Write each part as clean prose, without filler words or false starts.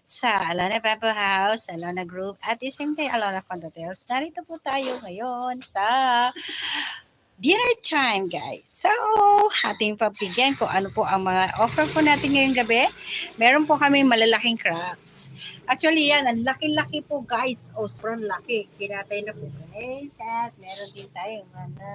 sa Alona Pepper House, Alona Group, at isang kay Alona Condotels. Narito po tayo ngayon sa dinner time, guys. So, ating pabigyan ko ano po ang mga offer po natin ngayong gabi. Meron po kami malalaking crabs. Actually, yan, ang laki-laki po, guys. O, sobrang laki. Kinatay na po, guys. At meron din tayong mga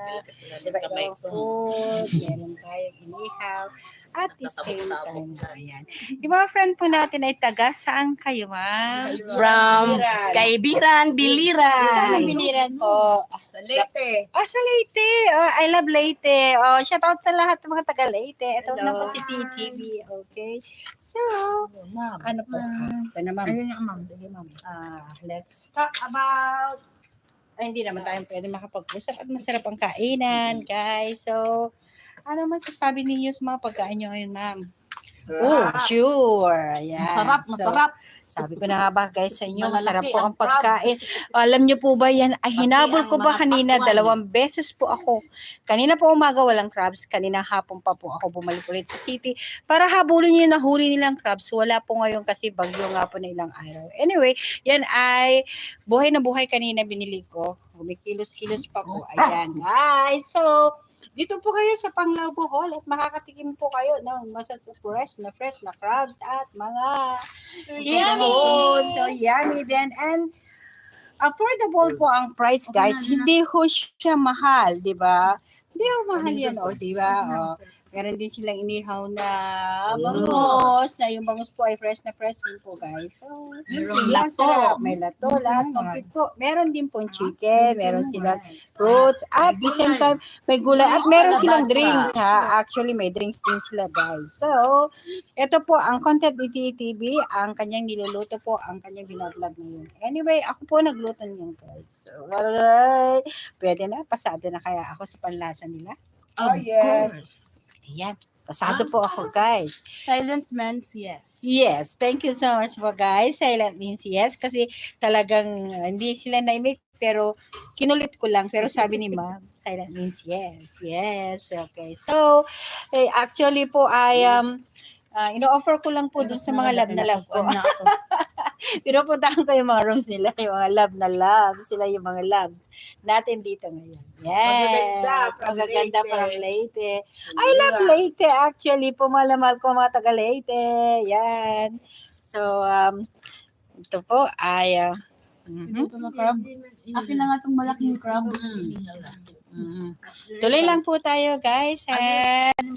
iba-ibang food. Meron tayong inihaw. At the same time, ayan. Yung mga friend po natin ay taga saan kayo, ma'am? From Kaibiran, Biliran. Saan ang biniran po? Sa Leyte. Sa Leyte. Oh, I love Leyte. Oh, shout out sa lahat ng mga taga Leyte. Ito na po si TTV. Okay. So, Ma'am. ano po? Ito na, ma'am. Ayun nga, ma'am. Sige, ma'am. Let's talk about... Ay, hindi naman tayo pwede makapag-usap at masarap ang kainan, guys. So, ano masasabi ninyo sa mga pagkain nyo ngayon, ma'am? Oh, sure. Ayan. Masarap. Sabi ko na nga ba guys sa inyo, Malalaki masarap po ang ang crabs. pagkain. Alam niyo po ba yan, ay hinabol ko ba ang mga kanina, pakwan. 2 beses po ako. Kanina po umaga walang crabs, kanina hapon pa po ako bumalik ulit sa city para habulin niyo yung nahuli nilang crabs. Wala po ngayon kasi bagyo nga po na ilang araw. Anyway, yan ay buhay na buhay kanina binili ko. Kumikilos-kilos pa po. Ayan guys. So, dito po kayo sa Panglao Bohol at makakatikim po kayo ng fresh na crabs at mga yummy food. So yummy din and affordable po ang price guys. Hindi ho siya mahal, di ba? Hindi ho mahal yan, di ba? Meron din silang inihaw na bangus. Na yung bangus po ay fresh na fresh din po guys. So, Merong yan, lato. sarap. May lato, lahat. Complete po. Meron din pong chicken, meron silang fruits, at the same time, may gulay. At meron silang drinks, ha? Actually, may drinks din sila, guys. So, ito po, ang content ni TTV, ang kanyang niluluto po, ang kanyang binablog ngayon. Anyway, ako po nagluto niyan, guys. So, alright. Pwede na, pasado na kaya ako sa panlasa nila. Oh, yes. Ayan. Pasado po ako, guys. Silent means yes. Yes, thank you so much po guys. Silent means yes kasi talagang hindi sila na-make pero kinulit ko lang pero sabi ni ma'am, silent means yes. Yes, okay. So, actually po I ino-offer ko lang po dun sa mga love na love ko. Pinupuntahan ko yung mga rooms nila, yung mga love na love. Sila yung mga loves natin dito ngayon. Yes. Magaganda from Leyte. I love Leyte actually. Pumalamal ko mga taga Leyte. Yan. So, ito po ay... Ito na crab. Akin na nga itong malaking crab. Tuloy lang po tayo guys. And,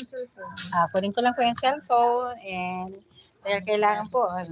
kunin ko lang po yung cellphone. And dahil kailangan po,